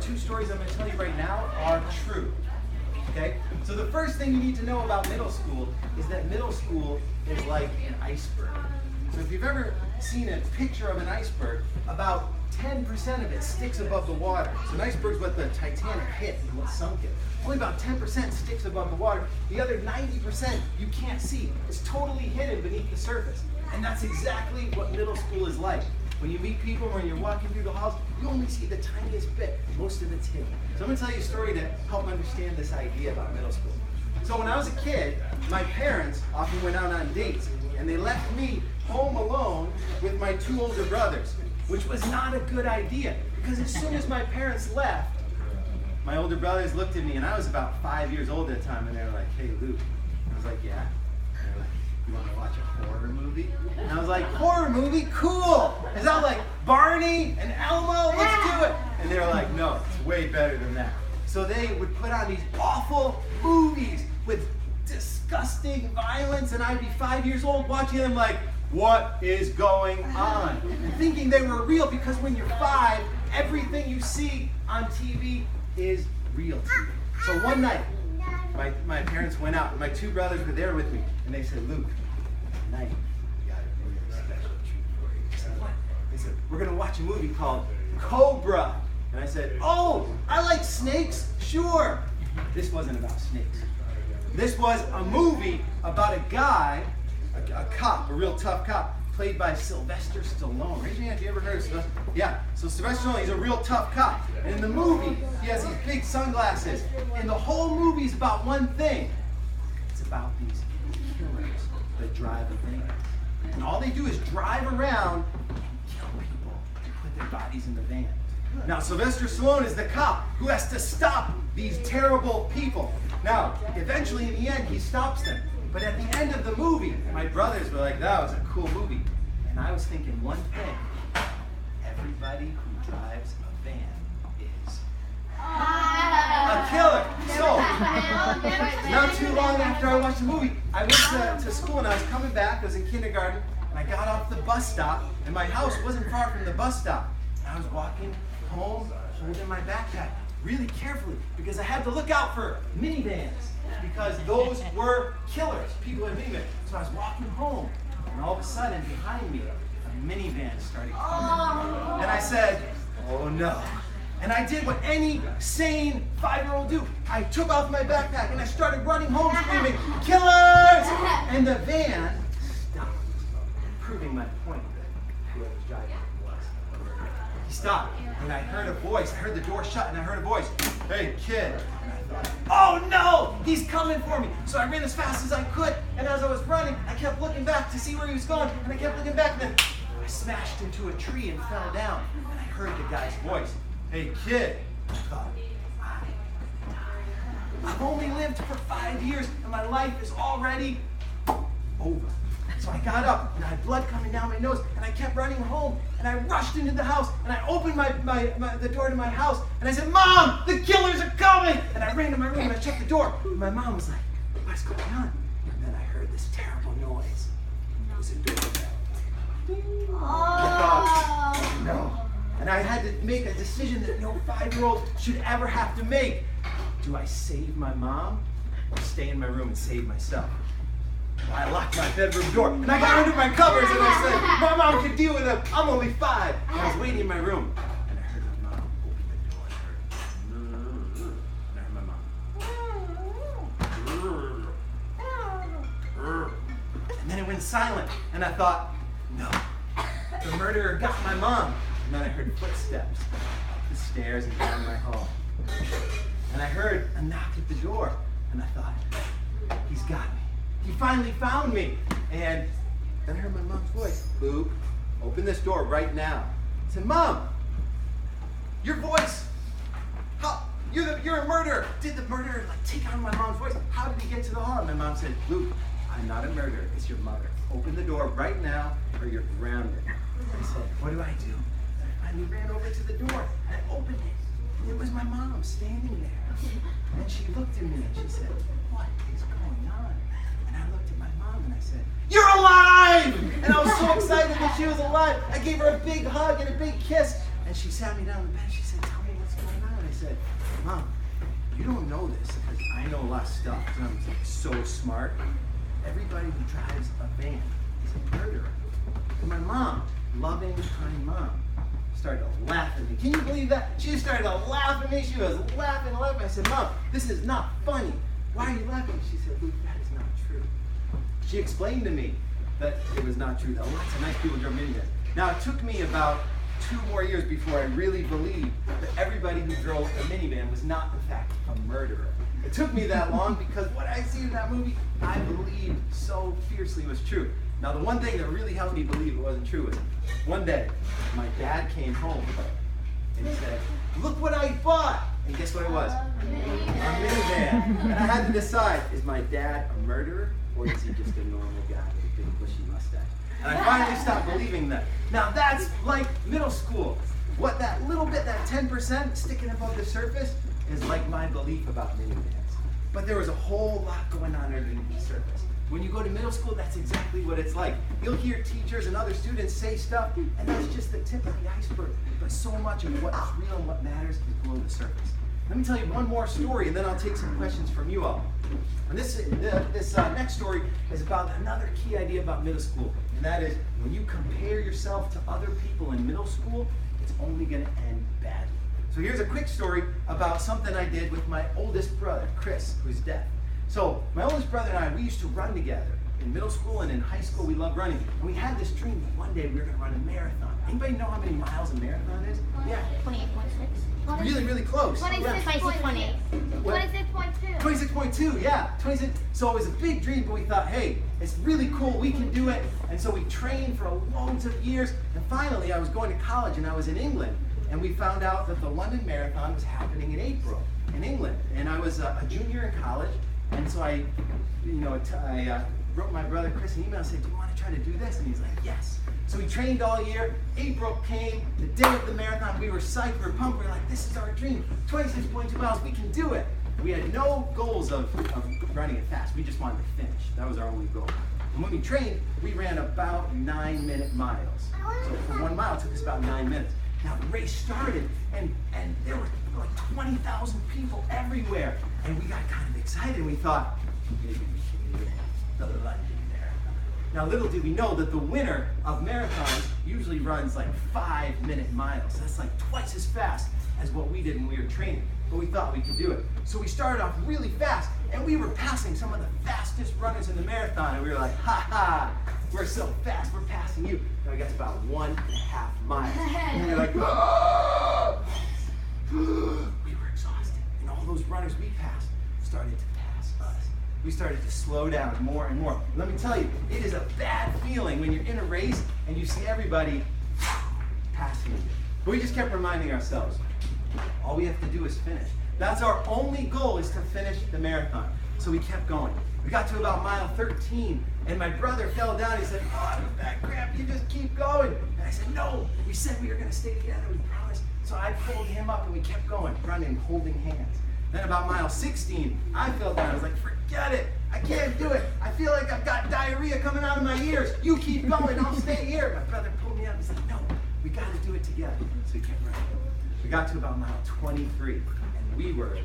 two stories I'm going to tell you right now are true. Okay? So the first thing you need to know about middle school is that middle school is like an iceberg. So if you've ever seen a picture of an iceberg, about 10% of it sticks above the water. So an iceberg is what the Titanic hit and what sunk it. Only about 10% sticks above the water. The other 90% you can't see. It's totally hidden beneath the surface. And that's exactly what middle school is like. When you meet people, when you're walking through the halls, you only see the tiniest bit. Most of it's hidden. So I'm going to tell you a story to help understand this idea about middle school. So when I was a kid, my parents often went out on dates, and they left me home alone with my two older brothers, which was not a good idea, because as soon as my parents left, my older brothers looked at me, and I was about 5 years old at the time, and they were like, "Hey, Luke." I was like, "Yeah." And they were like, "You want to watch a horror movie?" And I was like, "Horror movie? Cool! Is that like Barney and Elmo? Let's do it!" And they were like, "No, it's way better than that." So they would put on these awful movies with disgusting violence, and I'd be 5 years old watching them like, what is going on? And thinking they were real, because when you're 5, everything you see on TV is real to you. So one night, my parents went out, and my two brothers were there with me, and they said, "Luke, tonight, we got a really special treat for you." I said, "What?" They said, "We're going to watch a movie called Cobra." And I said, "Oh, I like snakes, sure." This wasn't about snakes. This was a movie about a guy, a cop, a real tough cop, played by Sylvester Stallone. Raise your hand if you ever heard of Sylvester. Yeah, so Sylvester Stallone, he's a real tough cop. And in the movie, he has these big sunglasses. And the whole movie's about one thing. It's about these killers that drive a van. And all they do is drive around and kill people and put their bodies in the van. Now, Sylvester Stallone is the cop who has to stop these terrible people. Now, eventually, in the end, he stops them. But at the end of the movie, my brothers were like, "That was a cool movie." And I was thinking one thing. Everybody who drives a van is a killer. So, not too long after I watched the movie, I went to school, and I was coming back. I was in kindergarten, and I got off the bus stop, and my house wasn't far from the bus stop. And I was walking home, holding my backpack really carefully, because I had to look out for minivans, because those were killers, people in minivans. So I was walking home, and all of a sudden, behind me, a minivan started coming. And I said, "Oh no." And I did what any sane 5-year-old do. I took off my backpack, and I started running home screaming, "Killers!" And the van stopped, proving my point that whoever's driving it was a murderer. He stopped, and I heard a voice. I heard the door shut, and I heard a voice, "Hey, kid." And I thought, "Oh no, he's coming for me." So I ran as fast as I could, and as I was running, I kept looking back to see where he was going, and I kept looking back, and then I smashed into a tree and fell down, and I heard the guy's voice, "Hey, kid." I thought, I've only lived for 5 years, and my life is already over. So I got up, and I had blood coming down my nose, and I kept running home, and I rushed into the house, and I opened the door to my house, and I said, "Mom, the killers are coming!" And I ran to my room, and I checked the door, and my mom was like, "What's going on?" And then I heard this terrible noise. It was a doorbell. I thought, no. And I had to make a decision that no 5-year-old should ever have to make. Do I save my mom, or stay in my room and save myself? I locked my bedroom door, and I got under my covers, and I said, "My mom can deal with it. I'm only 5." And I was waiting in my room, and I heard my mom open the door, and I heard my mom. And then it went silent, and I thought, no, the murderer got my mom. And then I heard footsteps up the stairs and down my hall. And I heard a knock at the door, and I thought, he's got me. He finally found me. And then I heard my mom's voice, "Luke, open this door right now." I said, "Mom, your voice, you're a murderer." Did the murderer take on my mom's voice? How did he get to the hall? And my mom said, "Luke, I'm not a murderer, it's your mother. Open the door right now or you're grounded." I said, "What do I do?" I finally ran over to the door and I opened it. It was my mom standing there. And she looked at me and she said, "What is going on?" And I looked at my mom and I said, "You're alive!" And I was so excited that she was alive. I gave her a big hug and a big kiss. And she sat me down in bed and she said, "Tell me what's going on." I said, Mom, you don't know this because I know a lot of stuff because I'm like, so smart. Everybody who drives a van is a murderer. And my mom, loving, kind mom, started to laugh at me. Can you believe that? She started to laugh at me. She was laughing and laughing. I said, Mom, this is not funny. Why are you laughing? She said, Luke, that is not true. She explained to me that it was not true, that lots of nice people drove minivans. Now, it took me about 2 more years before I really believed that everybody who drove a minivan was not, in fact, a murderer. It took me that long because what I see in that movie, I believed so fiercely was true. Now, the one thing that really helped me believe it wasn't true was one day, my dad came home and he said, look what I bought. And guess what it was? A minivan. And I had to decide, is my dad a murderer or is he just a normal guy with a big bushy mustache? And I finally stopped believing that. Now that's like middle school. What that little bit, that 10% sticking above the surface is like my belief about minivans. But there was a whole lot going on underneath the surface. When you go to middle school, that's exactly what it's like. You'll hear teachers and other students say stuff, and that's just the tip of the iceberg. But so much of what's real and what matters is below the surface. Let me tell you one more story, and then I'll take some questions from you all. And this next story is about another key idea about middle school, and that is when you compare yourself to other people in middle school, it's only going to end badly. So here's a quick story about something I did with my oldest brother, Chris, who's deaf. So my oldest brother and I, we used to run together. In middle school and in high school, we loved running. And we had this dream that one day we were going to run a marathon. Anybody know how many miles a marathon is? Yeah. 28.6. Really, really close. 26.8. 26.2. 26.2, yeah. 26. So it was a big dream, but we thought, hey, it's really cool, we can do it. And so we trained for loads of years. And finally, I was going to college and I was in England. And we found out that the London Marathon was happening in April in England. And I was a junior in college. And so I wrote my brother Chris an email and said, do you want to try to do this? And he's like, yes. So we trained all year. April came, the day of the marathon. We were psyched, we were pumped. We were like, this is our dream. 26.2 miles, we can do it. We had no goals of running it fast. We just wanted to finish. That was our only goal. And when we trained, we ran about 9-minute miles. So for 1 mile, it took us about 9 minutes. Now the race started, and there were like 20,000 people everywhere. And we got kind of excited, and we thought, the London Marathon. Now little did we know that the winner of marathons usually runs like 5-minute miles. That's like twice as fast as what we did when we were training. But we thought we could do it. So we started off really fast, and we were passing some of the fastest runners in the marathon, and we were like, ha ha, we're so fast, we're passing you. And we got to about 1.5 miles. And we were like, ah! We were exhausted. And all those runners we passed started to pass us. We started to slow down more and more. Let me tell you, it is a bad feeling when you're in a race and you see everybody passing you. But we just kept reminding ourselves, all we have to do is finish. That's our only goal, is to finish the marathon. So we kept going. We got to about mile 13, and my brother fell down. He said, oh, I'm a bad cramp, you just keep going. And I said, no, we said we were going to stay together, we promised. So I pulled him up, and we kept going, running, holding hands. Then about mile 16, I fell down. I was like, forget it. I can't do it. I feel like I've got diarrhea coming out of my ears. You keep going, I'll stay here. My brother pulled me up and said, no, we got to do it together. So we kept running. We got to about mile 23, and we were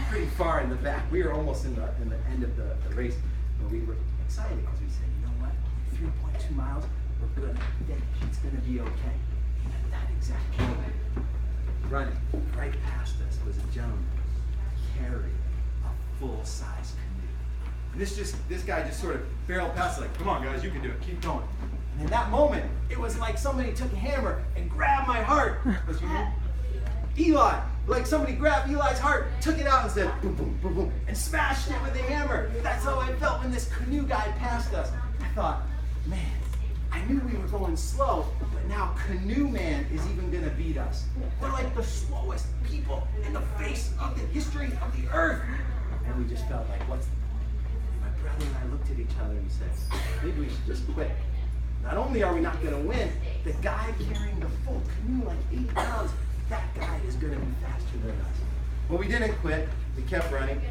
pretty far in the back. We were almost in the end of the race, but we were excited because we said, you know what, 3.2 miles, we're going to finish. It's going to be okay. And at that exact moment, running right past us was a gentleman carrying a full-size canoe. And this guy just sort of barreled past, like, come on guys, you can do it, keep going. And in that moment, it was like somebody took a hammer and grabbed my heart. What's your name? Eli, like somebody grabbed Eli's heart, took it out and said, boom, boom, boom, boom, and smashed it with a hammer. That's how I felt when this canoe guy passed us. I thought, man, I knew we were going slow, but now Canoe Man is even going to beat us. We're like the slowest people in the face of the history of the earth. And we just felt like, what's the point? My brother and I looked at each other and said, maybe we should just quit. Not only are we not going to win, the guy carrying the full canoe, like 80 pounds, that guy is going to be faster than us. But we didn't quit. We kept running.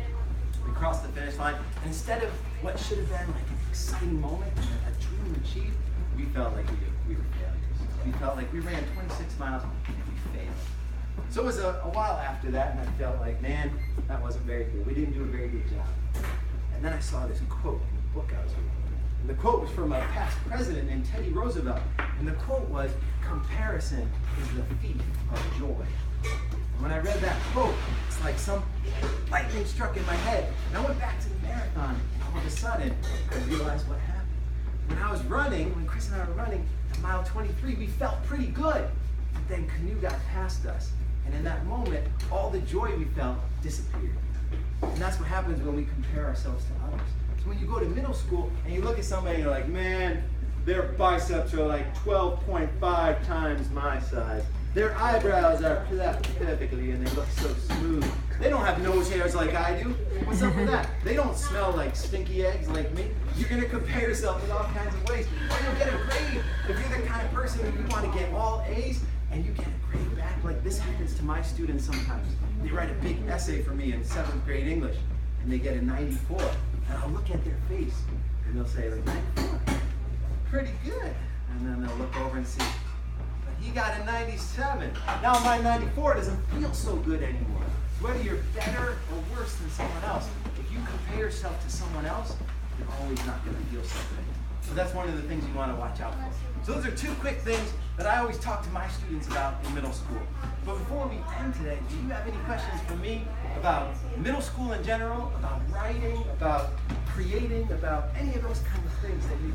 We crossed the finish line. And instead of what should have been like an exciting moment and a dream achieved, we felt like we were failures. We felt like we ran 26 miles and we failed. So it was a while after that, and I felt like, man, that wasn't very good. We didn't do a very good job. And then I saw this quote in the book I was reading. And the quote was from a past president named Teddy Roosevelt. And the quote was, comparison is the thief of joy. And when I read that quote, it's like some lightning struck in my head. And I went back to the marathon, and all of a sudden, I realized what happened. When I was running, when Chris and I were running at mile 23, we felt pretty good. But then Canoe got past us. And in that moment, all the joy we felt disappeared. And that's what happens when we compare ourselves to others. So when you go to middle school and you look at somebody and you're like, man, their biceps are like 12.5 times my size. Their eyebrows are perfectly and they look so smooth. They don't have nose hairs like I do. What's up with that? They don't smell like stinky eggs like me. You're going to compare yourself in all kinds of ways. Or you'll get a grade. If you're the kind of person who you want to get all A's and you get a grade back, like this happens to my students sometimes. They write a big essay for me in 7th grade English and they get a 94. And I'll look at their face and they'll say, like, 94, pretty good. And then they'll look over and see, but he got a 97. Now my 94 doesn't feel so good anymore. Whether you're better or worse than someone else, if you compare yourself to someone else, you're always not going to feel so good. So that's one of the things you want to watch out for. So those are 2 quick things that I always talk to my students about in middle school. But before we end today, do you have any questions for me about middle school in general, about writing, about creating, about any of those kind of things that you